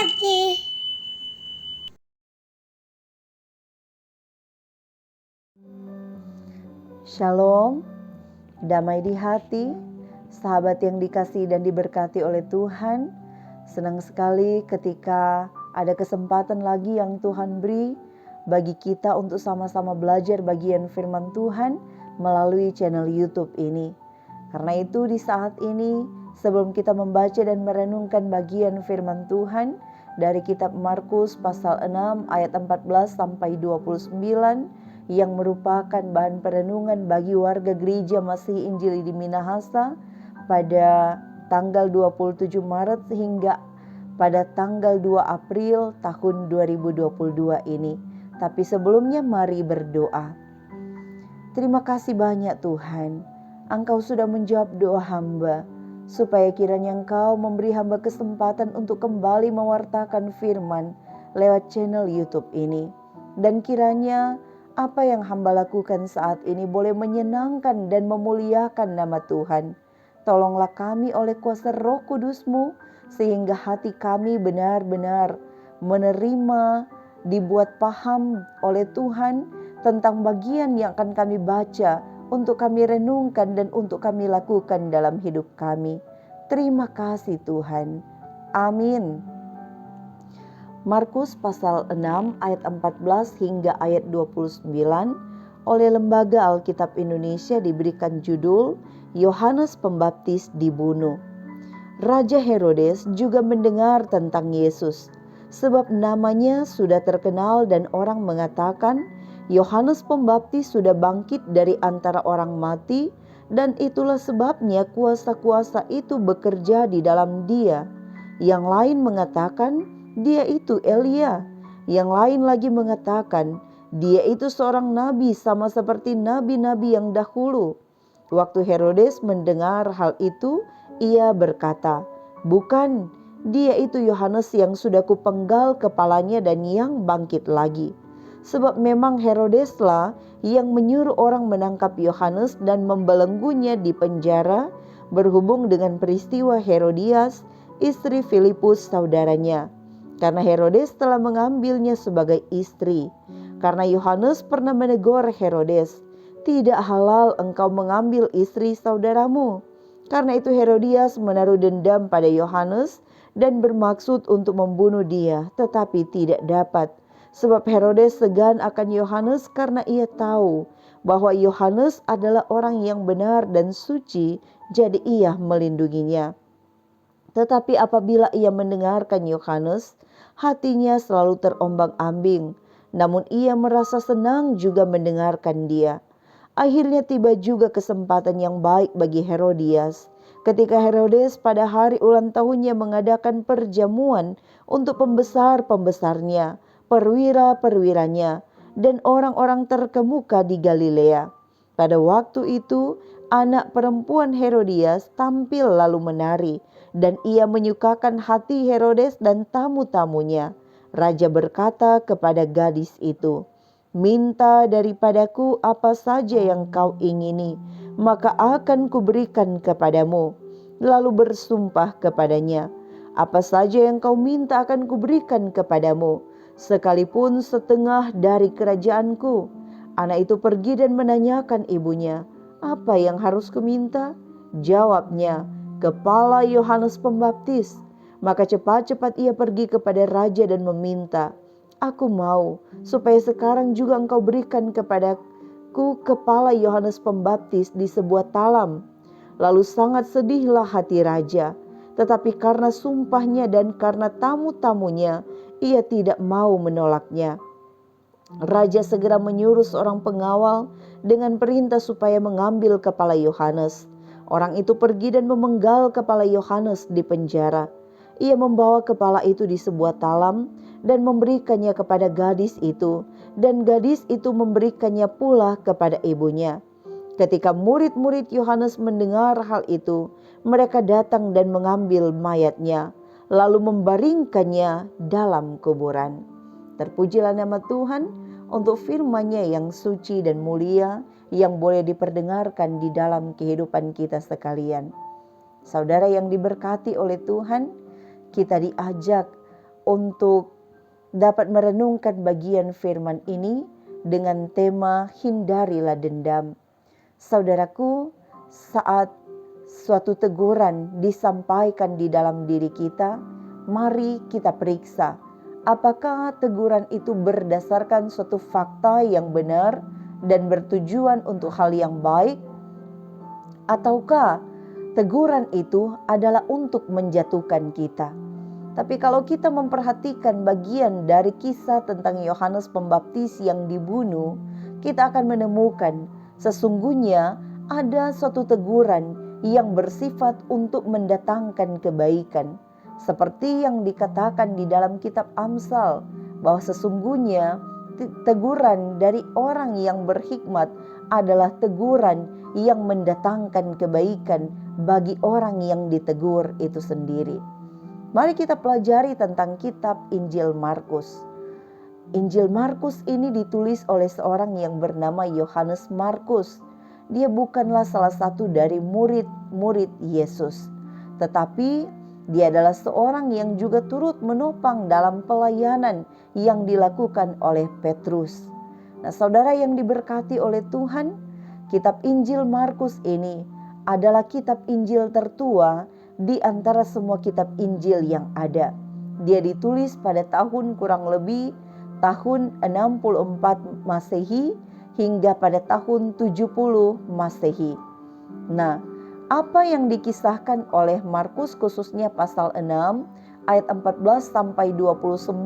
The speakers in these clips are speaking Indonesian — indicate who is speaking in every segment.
Speaker 1: hati.
Speaker 2: Shalom, damai di hati, sahabat yang dikasihi dan diberkati oleh Tuhan. Senang sekali ketika ada kesempatan lagi yang Tuhan beri bagi kita untuk sama-sama belajar bagian firman Tuhan melalui channel YouTube ini. Karena itu di saat ini, sebelum kita membaca dan merenungkan bagian firman Tuhan dari kitab Markus pasal 6 ayat 14 sampai 29 yang merupakan bahan perenungan bagi warga gereja Masihi Injili di Minahasa pada tanggal 27 Maret hingga pada tanggal 2 April tahun 2022 ini. Tapi sebelumnya mari berdoa. Terima kasih banyak Tuhan, Engkau sudah menjawab doa hamba, supaya kiranya Engkau memberi hamba kesempatan untuk kembali mewartakan firman lewat channel YouTube ini. Dan kiranya apa yang hamba lakukan saat ini boleh menyenangkan dan memuliakan nama Tuhan. Tolonglah kami oleh kuasa Roh Kudus-Mu, sehingga hati kami benar-benar menerima, dibuat paham oleh Tuhan tentang bagian yang akan kami baca, untuk kami renungkan dan untuk kami lakukan dalam hidup kami. Terima kasih Tuhan. Amin. Markus pasal 6 ayat 14 hingga ayat 29 oleh Lembaga Alkitab Indonesia diberikan judul Yohanes Pembaptis dibunuh. Raja Herodes juga mendengar tentang Yesus, sebab namanya sudah terkenal dan orang mengatakan Yohanes Pembaptis sudah bangkit dari antara orang mati, dan itulah sebabnya kuasa-kuasa itu bekerja di dalam dia. Yang lain mengatakan dia itu Elia. Yang lain lagi mengatakan dia itu seorang nabi sama seperti nabi-nabi yang dahulu. Waktu Herodes mendengar hal itu, ia berkata, "Bukan, dia itu Yohanes yang sudah kupenggal kepalanya dan yang bangkit lagi." Sebab memang Herodeslah yang menyuruh orang menangkap Yohanes dan membelenggunya di penjara berhubung dengan peristiwa Herodias, istri Filipus saudaranya. Karena Herodes telah mengambilnya sebagai istri. Karena Yohanes pernah menegur Herodes, "Tidak halal engkau mengambil istri saudaramu." Karena itu Herodias menaruh dendam pada Yohanes dan bermaksud untuk membunuh dia, tetapi tidak dapat. Sebab Herodes segan akan Yohanes karena ia tahu bahwa Yohanes adalah orang yang benar dan suci, jadi ia melindunginya. Tetapi apabila ia mendengarkan Yohanes, hatinya selalu terombang-ambing, namun ia merasa senang juga mendengarkan dia. Akhirnya tiba juga kesempatan yang baik bagi Herodias, ketika Herodes pada hari ulang tahunnya mengadakan perjamuan untuk pembesar-pembesarnya, perwira-perwiranya, dan orang-orang terkemuka di Galilea. Pada waktu itu, anak perempuan Herodias tampil lalu menari, dan ia menyukakan hati Herodes dan tamu-tamunya. Raja berkata kepada gadis itu, "Minta daripadaku apa saja yang kau ingini, maka akan kuberikan kepadamu." Lalu bersumpah kepadanya, "Apa saja yang kau minta akan kuberikan kepadamu, sekalipun setengah dari kerajaanku." Anak itu pergi dan menanyakan ibunya, "Apa yang harus kuminta?" Jawabnya, "Kepala Yohanes Pembaptis." Maka cepat-cepat ia pergi kepada raja dan meminta, "Aku mau supaya sekarang juga engkau berikan kepadaku kepala Yohanes Pembaptis di sebuah talam." Lalu sangat sedihlah hati raja, tetapi karena sumpahnya dan karena tamu-tamunya, ia tidak mau menolaknya. Raja segera menyuruh seorang pengawal dengan perintah supaya mengambil kepala Yohanes. Orang itu pergi dan memenggal kepala Yohanes di penjara. Ia membawa kepala itu di sebuah talam dan memberikannya kepada gadis itu, dan gadis itu memberikannya pula kepada ibunya. Ketika murid-murid Yohanes mendengar hal itu, mereka datang dan mengambil mayatnya, lalu membaringkannya dalam kuburan. Terpujilah nama Tuhan untuk firman-Nya yang suci dan mulia, yang boleh diperdengarkan di dalam kehidupan kita sekalian. Saudara yang diberkati oleh Tuhan, kita diajak untuk dapat merenungkan bagian firman ini dengan tema hindarilah dendam. Saudaraku, saat suatu teguran disampaikan di dalam diri kita, mari kita periksa apakah teguran itu berdasarkan suatu fakta yang benar dan bertujuan untuk hal yang baik, ataukah teguran itu adalah untuk menjatuhkan kita. Tapi kalau kita memperhatikan bagian dari kisah tentang Yohanes Pembaptis yang dibunuh, kita akan menemukan sesungguhnya ada suatu teguran yang bersifat untuk mendatangkan kebaikan. Seperti yang dikatakan di dalam kitab Amsal, bahwa sesungguhnya teguran dari orang yang berhikmat adalah teguran yang mendatangkan kebaikan bagi orang yang ditegur itu sendiri. Mari kita pelajari tentang kitab Injil Markus. Injil Markus ini ditulis oleh seorang yang bernama Yohanes Markus. Dia bukanlah salah satu dari murid-murid Yesus, tetapi dia adalah seorang yang juga turut menopang dalam pelayanan yang dilakukan oleh Petrus. Nah, saudara yang diberkati oleh Tuhan, kitab Injil Markus ini adalah kitab Injil tertua di antara semua kitab Injil yang ada. Dia ditulis pada tahun kurang lebih tahun 64 Masehi hingga pada tahun 70 Masehi. Nah, apa yang dikisahkan oleh Markus khususnya pasal 6 ayat 14 sampai 29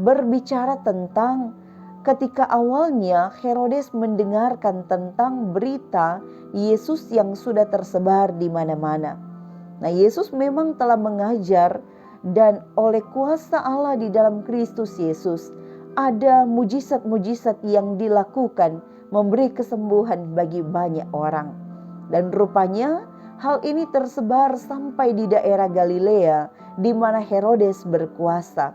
Speaker 2: berbicara tentang ketika awalnya Herodes mendengarkan tentang berita Yesus yang sudah tersebar di mana-mana. Nah, Yesus memang telah mengajar dan oleh kuasa Allah di dalam Kristus Yesus ada mujizat-mujizat yang dilakukan memberi kesembuhan bagi banyak orang. Dan rupanya hal ini tersebar sampai di daerah Galilea di mana Herodes berkuasa.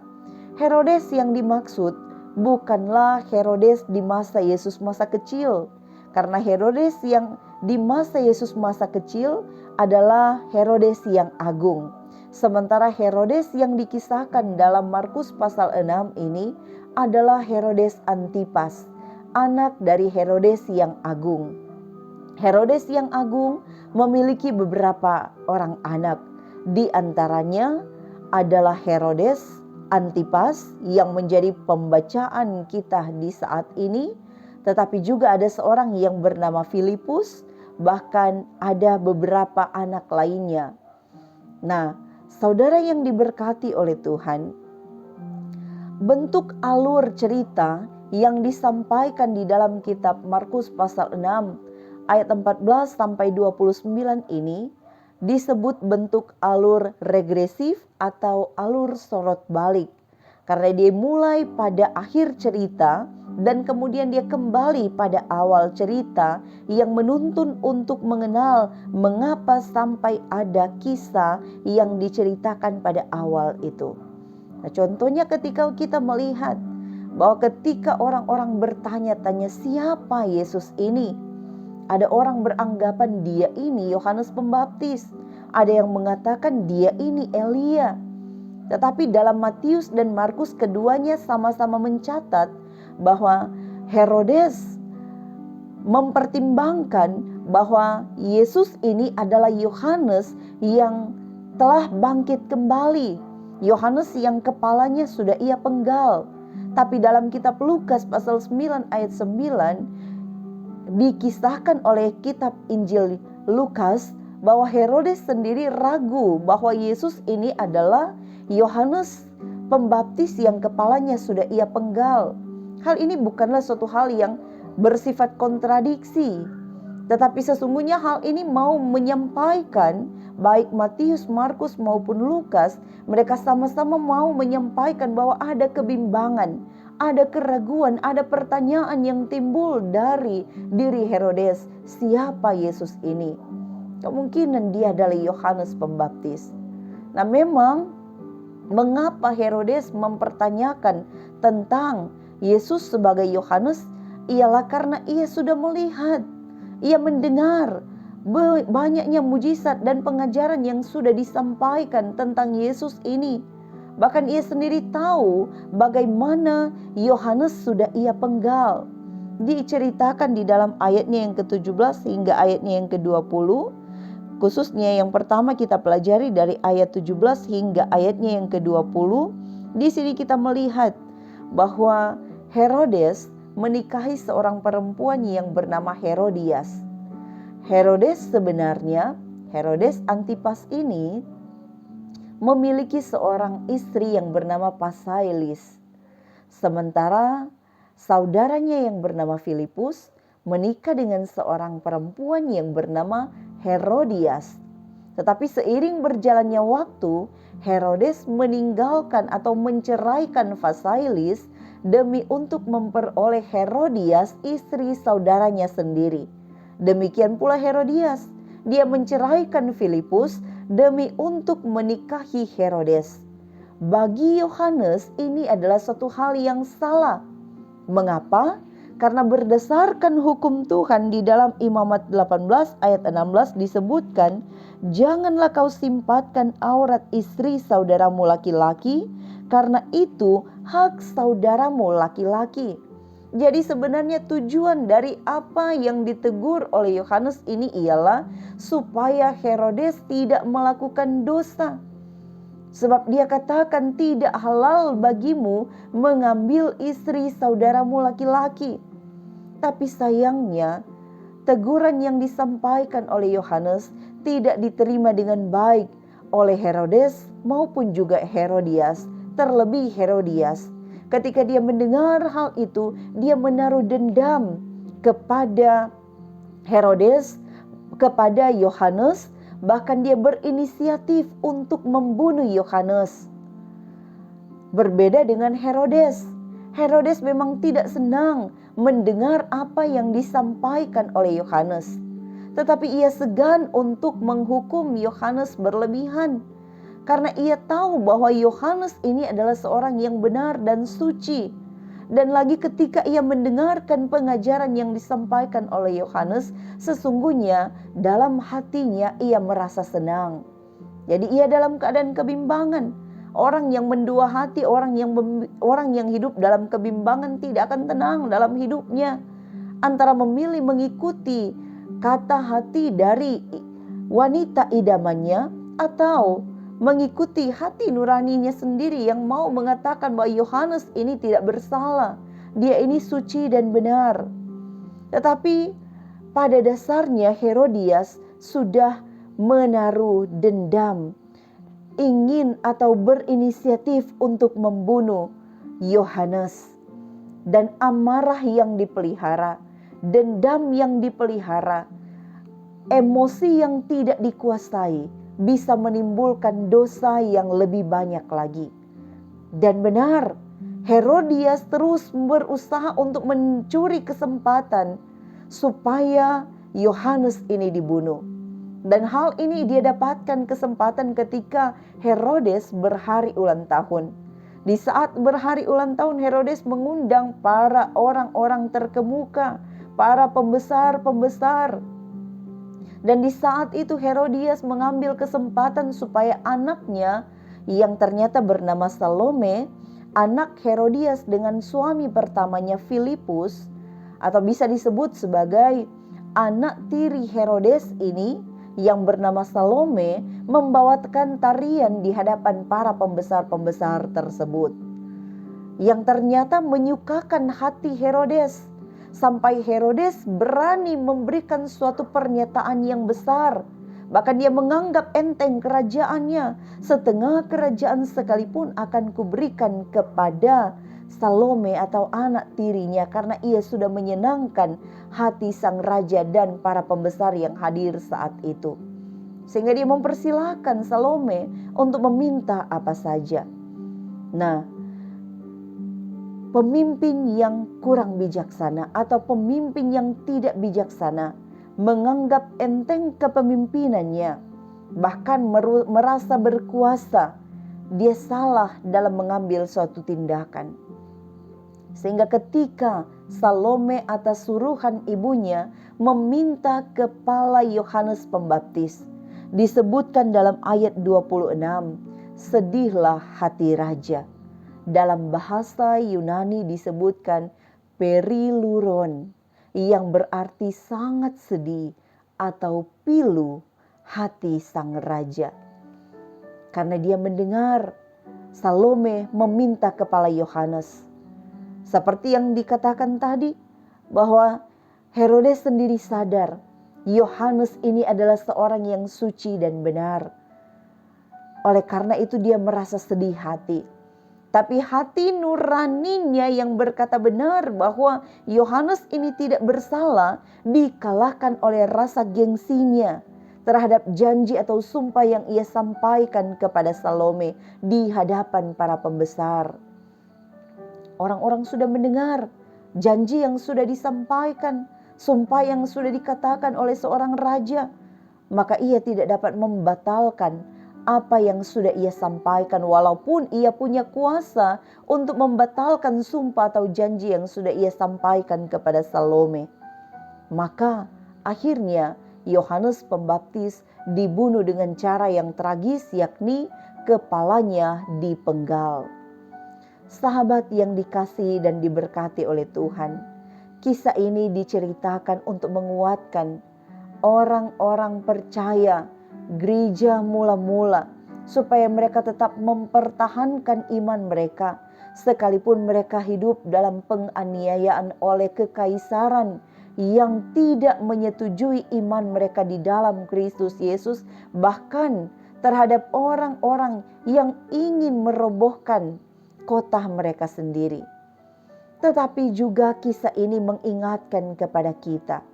Speaker 2: Herodes yang dimaksud bukanlah Herodes di masa Yesus masa kecil, karena Herodes yang di masa Yesus masa kecil adalah Herodes yang agung. Sementara Herodes yang dikisahkan dalam Markus pasal 6 ini adalah Herodes Antipas, anak dari Herodes yang agung. Herodes yang agung memiliki beberapa orang anak. Di antaranya adalah Herodes Antipas yang menjadi pembacaan kita di saat ini, tetapi juga ada seorang yang bernama Filipus, bahkan ada beberapa anak lainnya. Nah, saudara yang diberkati oleh Tuhan, bentuk alur cerita yang disampaikan di dalam kitab Markus pasal 6 ayat 14 sampai 29 ini disebut bentuk alur regresif atau alur sorot balik. Karena dia mulai pada akhir cerita dan kemudian dia kembali pada awal cerita yang menuntun untuk mengenal mengapa sampai ada kisah yang diceritakan pada awal itu. Nah, contohnya ketika kita melihat bahwa ketika orang-orang bertanya-tanya siapa Yesus ini, ada orang beranggapan dia ini Yohanes Pembaptis, ada yang mengatakan dia ini Elia. Tetapi dalam Matius dan Markus keduanya sama-sama mencatat bahwa Herodes mempertimbangkan bahwa Yesus ini adalah Yohanes yang telah bangkit kembali. Yohanes yang kepalanya sudah ia penggal. Tapi dalam kitab Lukas pasal 9 ayat 9 dikisahkan oleh kitab Injil Lukas bahwa Herodes sendiri ragu bahwa Yesus ini adalah Yohanes Pembaptis yang kepalanya sudah ia penggal. Hal ini bukanlah suatu hal yang bersifat kontradiksi, tetapi sesungguhnya hal ini mau menyampaikan, baik Matius, Markus maupun Lukas, mereka sama-sama mau menyampaikan bahwa ada kebimbangan, ada keraguan, ada pertanyaan yang timbul dari diri Herodes. Siapa Yesus ini? Kemungkinan dia adalah Yohanes Pembaptis. Nah, memang mengapa Herodes mempertanyakan tentang Yesus sebagai Yohanes? Ialah karena ia sudah melihat, ia mendengar banyaknya mujizat dan pengajaran yang sudah disampaikan tentang Yesus ini. Bahkan ia sendiri tahu bagaimana Yohanes sudah ia penggal. Diceritakan di dalam ayatnya yang ke-17 hingga ayatnya yang ke-20. Khususnya yang pertama kita pelajari dari ayat 17 hingga ayatnya yang ke-20. Di sini kita melihat bahwa Herodes menikahi seorang perempuan yang bernama Herodias. Herodes Antipas ini memiliki seorang istri yang bernama Pasailis. Sementara saudaranya yang bernama Filipus menikah dengan seorang perempuan yang bernama Herodias. Tetapi seiring berjalannya waktu, Herodes meninggalkan atau menceraikan Pasailis demi untuk memperoleh Herodias, istri saudaranya sendiri. Demikian pula Herodias, dia menceraikan Filipus demi untuk menikahi Herodes. Bagi Yohanes ini adalah suatu hal yang salah. Mengapa? Karena berdasarkan hukum Tuhan di dalam Imamat 18 ayat 16 disebutkan, janganlah kau simpatkan aurat istri saudaramu laki-laki, karena itu hak saudaramu laki-laki. Jadi sebenarnya tujuan dari apa yang ditegur oleh Yohanes ini ialah supaya Herodes tidak melakukan dosa. Sebab dia katakan tidak halal bagimu mengambil istri saudaramu laki-laki. Tapi sayangnya teguran yang disampaikan oleh Yohanes tidak diterima dengan baik oleh Herodes maupun juga Herodias. Terlebih Herodias, ketika dia mendengar hal itu, dia menaruh dendam kepada Herodes, kepada Yohanes. Bahkan dia berinisiatif untuk membunuh Yohanes. Berbeda dengan Herodes. Herodes memang tidak senang mendengar apa yang disampaikan oleh Yohanes. Tetapi ia segan untuk menghukum Yohanes berlebihan. Karena ia tahu bahwa Yohanes ini adalah seorang yang benar dan suci. Dan lagi ketika ia mendengarkan pengajaran yang disampaikan oleh Yohanes, sesungguhnya dalam hatinya ia merasa senang. Jadi ia dalam keadaan kebimbangan. Orang yang mendua hati, orang yang hidup dalam kebimbangan tidak akan tenang dalam hidupnya. Antara memilih mengikuti kata hati dari wanita idamannya atau mengikuti hati nuraninya sendiri yang mau mengatakan bahwa Yohanes ini tidak bersalah. Dia ini suci dan benar. Tetapi pada dasarnya Herodias sudah menaruh dendam, ingin atau berinisiatif untuk membunuh Yohanes. Dan amarah yang dipelihara, dendam yang dipelihara, emosi yang tidak dikuasai bisa menimbulkan dosa yang lebih banyak lagi. Dan benar, Herodias terus berusaha untuk mencuri kesempatan supaya Yohanes ini dibunuh. Dan hal ini dia dapatkan kesempatan ketika Herodes berhari ulang tahun. Di saat berhari ulang tahun, Herodes mengundang para orang-orang terkemuka, para pembesar-pembesar. Dan di saat itu Herodias mengambil kesempatan supaya anaknya yang ternyata bernama Salome, anak Herodias dengan suami pertamanya Filipus, atau bisa disebut sebagai anak tiri Herodes ini yang bernama Salome, membawakan tarian di hadapan para pembesar-pembesar tersebut. Yang ternyata menyukakan hati Herodes. Sampai Herodes berani memberikan suatu pernyataan yang besar. Bahkan dia menganggap enteng kerajaannya. Setengah kerajaan sekalipun akan kuberikan kepada Salome atau anak tirinya. Karena ia sudah menyenangkan hati sang raja dan para pembesar yang hadir saat itu. Sehingga dia mempersilahkan Salome untuk meminta apa saja. Nah, pemimpin yang kurang bijaksana atau pemimpin yang tidak bijaksana menganggap enteng kepemimpinannya, bahkan merasa berkuasa, dia salah dalam mengambil suatu tindakan. Sehingga ketika Salome atas suruhan ibunya meminta kepala Yohanes Pembaptis, disebutkan dalam ayat 26, sedihlah hati raja. Dalam bahasa Yunani disebutkan periluron, yang berarti sangat sedih, atau pilu hati sang raja. Karena dia mendengar Salome meminta kepala Yohanes. Seperti yang dikatakan tadi, bahwa Herodes sendiri sadar Yohanes ini adalah seorang yang suci dan benar. Oleh karena itu dia merasa sedih hati. Tapi hati nuraninya yang berkata benar bahwa Yohanes ini tidak bersalah dikalahkan oleh rasa gengsinya terhadap janji atau sumpah yang ia sampaikan kepada Salome di hadapan para pembesar. Orang-orang sudah mendengar janji yang sudah disampaikan, sumpah yang sudah dikatakan oleh seorang raja, maka ia tidak dapat membatalkan apa yang sudah ia sampaikan, walaupun ia punya kuasa untuk membatalkan sumpah atau janji yang sudah ia sampaikan kepada Salome. Maka akhirnya Yohanes Pembaptis dibunuh dengan cara yang tragis, yakni kepalanya dipenggal. Sahabat yang dikasihi dan diberkati oleh Tuhan, kisah ini diceritakan untuk menguatkan orang-orang percaya gereja mula-mula, supaya mereka tetap mempertahankan iman mereka sekalipun mereka hidup dalam penganiayaan oleh kekaisaran yang tidak menyetujui iman mereka di dalam Kristus Yesus, bahkan terhadap orang-orang yang ingin merobohkan kota mereka sendiri. Tetapi juga kisah ini mengingatkan kepada kita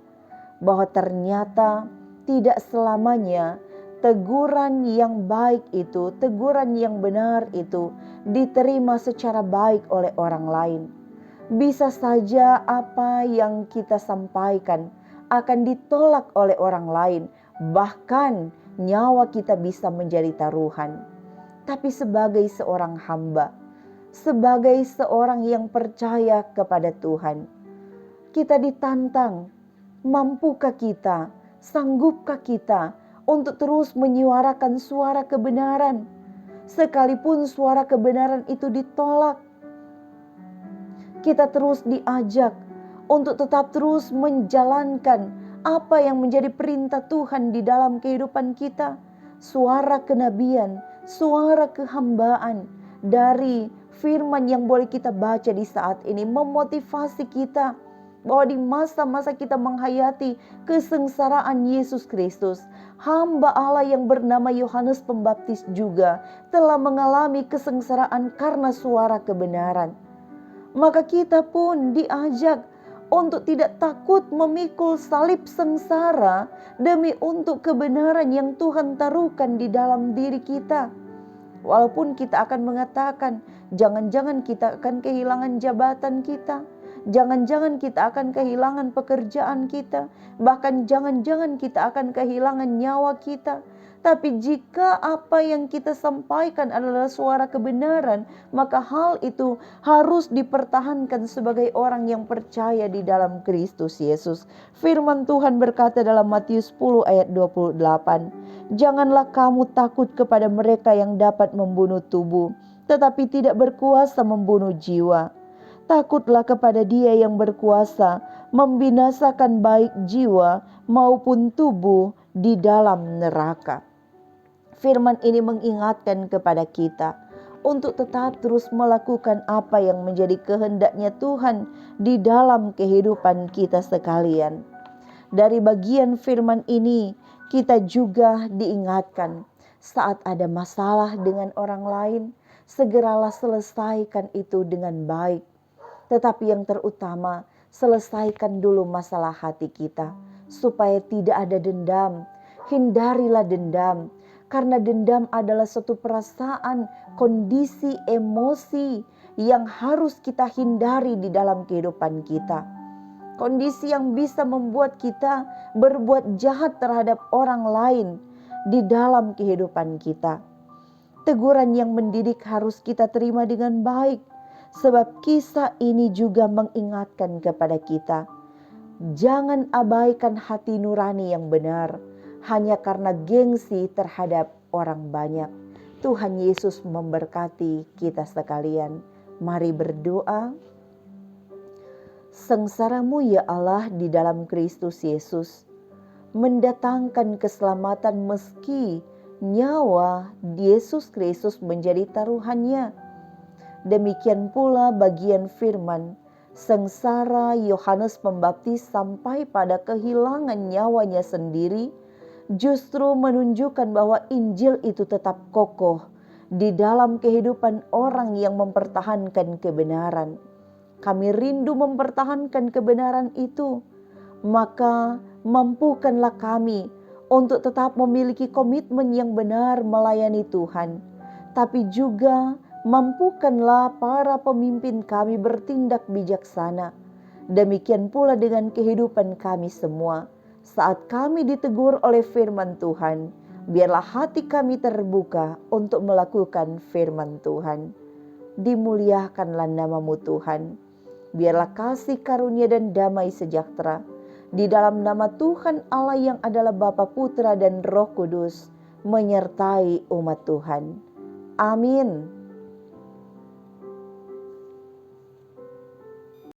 Speaker 2: bahwa ternyata tidak selamanya teguran yang baik itu, teguran yang benar itu diterima secara baik oleh orang lain. Bisa saja apa yang kita sampaikan akan ditolak oleh orang lain, bahkan nyawa kita bisa menjadi taruhan. Tapi sebagai seorang hamba, sebagai seorang yang percaya kepada Tuhan, kita ditantang, mampukah kita, sanggupkah kita untuk terus menyuarakan suara kebenaran, sekalipun suara kebenaran itu ditolak. Kita terus diajak untuk tetap terus menjalankan apa yang menjadi perintah Tuhan di dalam kehidupan kita. Suara kenabian, suara kehambaan dari firman yang boleh kita baca di saat ini memotivasi kita bahwa di masa-masa kita menghayati kesengsaraan Yesus Kristus, hamba Allah yang bernama Yohanes Pembaptis juga telah mengalami kesengsaraan karena suara kebenaran. Maka kita pun diajak untuk tidak takut memikul salib sengsara demi untuk kebenaran yang Tuhan taruhkan di dalam diri kita. Walaupun kita akan mengatakan, jangan-jangan kita akan kehilangan jabatan kita, jangan-jangan kita akan kehilangan pekerjaan kita, bahkan jangan-jangan kita akan kehilangan nyawa kita. Tapi jika apa yang kita sampaikan adalah suara kebenaran, maka hal itu harus dipertahankan sebagai orang yang percaya di dalam Kristus Yesus. Firman Tuhan berkata dalam Matius 10 ayat 28, "Janganlah kamu takut kepada mereka yang dapat membunuh tubuh, tetapi tidak berkuasa membunuh jiwa. Takutlah kepada Dia yang berkuasa membinasakan baik jiwa maupun tubuh di dalam neraka." Firman ini mengingatkan kepada kita untuk tetap terus melakukan apa yang menjadi kehendaknya Tuhan di dalam kehidupan kita sekalian. Dari bagian firman ini kita juga diingatkan saat ada masalah dengan orang lain, segeralah selesaikan itu dengan baik. Tetapi yang terutama, selesaikan dulu masalah hati kita supaya tidak ada dendam. Hindarilah dendam. Karena dendam adalah suatu perasaan, kondisi emosi yang harus kita hindari di dalam kehidupan kita. Kondisi yang bisa membuat kita berbuat jahat terhadap orang lain di dalam kehidupan kita. Teguran yang mendidik harus kita terima dengan baik, sebab kisah ini juga mengingatkan kepada kita. Jangan abaikan hati nurani yang benar hanya karena gengsi terhadap orang banyak. Tuhan Yesus memberkati kita sekalian. Mari berdoa. Sengsaramu ya Allah di dalam Kristus Yesus mendatangkan keselamatan meski nyawa Yesus Kristus menjadi taruhannya. Demikian pula bagian firman, sengsara Yohanes Pembaptis sampai pada kehilangan nyawanya sendiri, justru menunjukkan bahwa Injil itu tetap kokoh di dalam kehidupan orang yang mempertahankan kebenaran. Kami rindu mempertahankan kebenaran itu, maka mampukanlah kami untuk tetap memiliki komitmen yang benar melayani Tuhan, tapi juga mampukanlah para pemimpin kami bertindak bijaksana. Demikian pula dengan kehidupan kami semua. Saat kami ditegur oleh firman Tuhan, biarlah hati kami terbuka untuk melakukan firman Tuhan. Dimuliakanlah nama-Mu Tuhan. Biarlah kasih karunia dan damai sejahtera di dalam nama Tuhan Allah yang adalah Bapa, Putra, dan Roh Kudus menyertai umat Tuhan. Amin.